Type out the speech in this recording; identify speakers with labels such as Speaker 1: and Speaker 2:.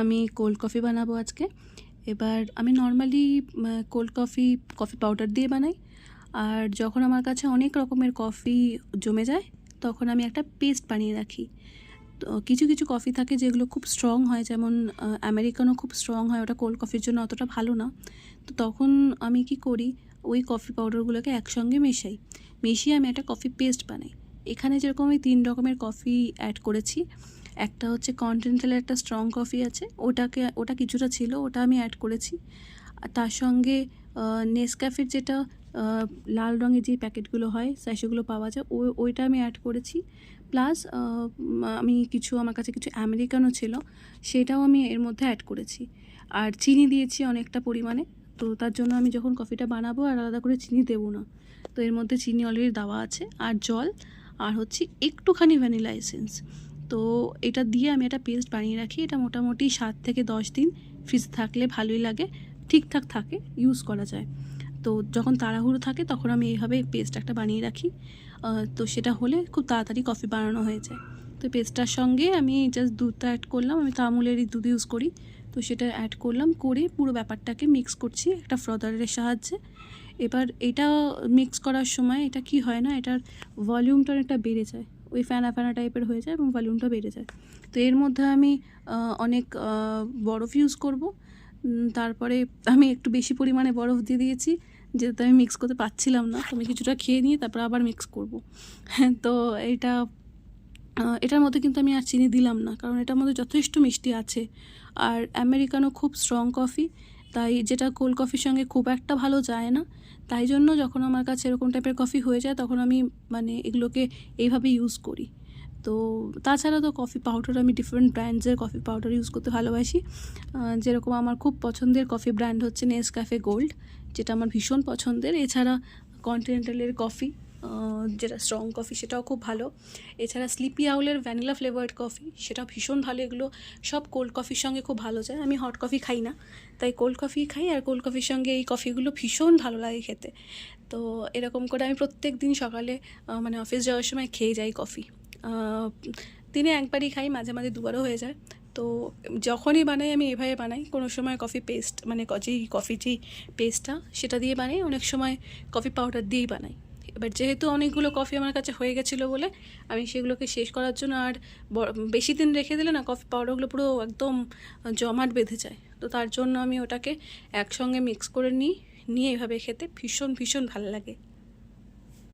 Speaker 1: আমি cold coffee বানাবো আজকে। এবার আমি নর্মালি কোল্ড কফি পাউডার দিয়ে বানাই। আর যখন আমার কাছে অনেক রকমের কফি জমে যায় তখন আমি একটা পেস্ট বানিয়ে রাখি। তো কিছু কিছু কফি থাকে যেগুলো খুব স্ট্রং হয়, যেমন আমেরিকানো খুব স্ট্রং হয়, ওটা কোল্ড কফির জন্য অতটা ভালো না। তো তখন আমি কি করি, ওই কফি পাউডারগুলোকে একসঙ্গে মিশিয়ে আমি একটা কফি পেস্ট বানাই। এখানে যেরকম আমি 3 রকমের কফি অ্যাড করেছি। একটা হচ্ছে কন্টিনেন্টালের একটা স্ট্রং কফি আছে, ওটা কিছুটা ছিল, ওটা আমি অ্যাড করেছি। আর তার সঙ্গে নেসক্যাফের যেটা লাল রঙের যে প্যাকেটগুলো হয়, সেগুলো পাওয়া যায়, ওইটা আমি অ্যাড করেছি। প্লাস আমার কাছে কিছু আমেরিকানো ছিল, সেটাও আমি এর মধ্যে অ্যাড করেছি। আর চিনি দিয়েছি অনেকটা পরিমাণে। তো তার জন্য আমি যখন কফিটা বানাবো আর আলাদা করে চিনি দেবো না। তো এর মধ্যে চিনি অলরেডি দেওয়া আছে, আর জল, আর হচ্ছে একটুখানি ভ্যানিলা এসেন্স। তো এটা দিয়ে আমি একটা পেস্ট বানিয়ে রাখি। এটা মোটামুটি 7 থেকে 10 দিন ফ্রিজ থাকলে ভালোই লাগে, ঠিকঠাক থাকে, ইউজ করা যায়। তো যখন তাড়াহুড়ো থাকে তখন আমি এইভাবে পেস্ট একটা বানিয়ে রাখি। তো সেটা হলে খুব তাড়াতাড়ি কফি বানানো হয়ে যায়। তো পেস্টটার সঙ্গে আমি জাস্ট দুধটা অ্যাড করলাম, আমি তো আমুলেরই দুধ ইউজ করি। তো সেটা অ্যাড করলাম, করে পুরো ব্যাপারটাকে মিক্স করছি একটা ফ্রদারের সাহায্যে। এবার এটা মিক্স করার সময় এটা কি হয় না, এটার ভলিউমটা অনেকটা বেড়ে যায়, ওই ফ্যানা ফ্যানা টাইপের হয়ে যায় এবং ভলিউমটা বেড়ে যায়। তো এর মধ্যে আমি অনেক বরফ ইউজ করব। তারপরে আমি একটু বেশি পরিমাণে বরফ দিয়ে দিয়েছি, যেহেতু আমি মিক্স করতে পারছিলাম না। তো আমি কিছুটা খেয়ে নিয়ে তারপর আবার মিক্স করব। তো এটার মধ্যে কিন্তু আমি আর চিনি দিলাম না, কারণ এটার মধ্যে যথেষ্ট মিষ্টি আছে। আর আমেরিকানো খুব স্ট্রং কফি, তাই যেটা কোল্ড কফির সঙ্গে খুব একটা ভালো যায় না। তাই জন্য যখন আমার কাছে এরকম টাইপের কফি হয়ে যায় তখন আমি এগুলোকে এইভাবে ইউজ করি। তো তাছাড়া তো কফি পাউডার, আমি ডিফারেন্ট ব্র্যান্ডসের কফি পাউডার ইউজ করতে ভালোবাসি। যেরকম আমার খুব পছন্দের কফি ব্র্যান্ড হচ্ছে নেসক্যাফে গোল্ড, যেটা আমার ভীষণ পছন্দের। এছাড়া কন্টিনেন্টালের কফি, যেটা স্ট্রং কফি, সেটাও খুব ভালো। এছাড়া স্লিপি আউলের ভ্যানিলা ফ্লেভার্ড কফি, সেটাও ভীষণ ভালো। এগুলো সব কোল্ড কফির সঙ্গে খুব ভালো যায়। আমি হট কফি খাই না, তাই কোল্ড কফি খাই, আর কোল্ড কফির সঙ্গে এই কফিগুলো ভীষণ ভালো লাগে খেতে। তো এরকম করে আমি প্রত্যেক দিন সকালে অফিস যাওয়ার সময় খেয়ে যাই কফি। দিনে একবারই খাই, মাঝে মাঝে দুবারও হয়ে যায়। তো যখনই বানাই আমি এভাবে বানাই। কোনো সময় কফি পেস্ট যেই পেস্টটা সেটা দিয়ে বানাই, অনেক সময় কফি পাউডার দিয়েই বানাই। এবার যেহেতু অনেকগুলো কফি আমার কাছে হয়ে গেছিলো বলে আমি সেগুলোকে শেষ করার জন্য, আর বেশি দিন রেখে দিলে না কফি পাউডারগুলো পুরো একদম জমাট বেঁধে যায়। তো তার জন্য আমি ওটাকে একসঙ্গে মিক্স করে নিয়ে এভাবে খেতে ভীষণ ভীষণ ভালো লাগে।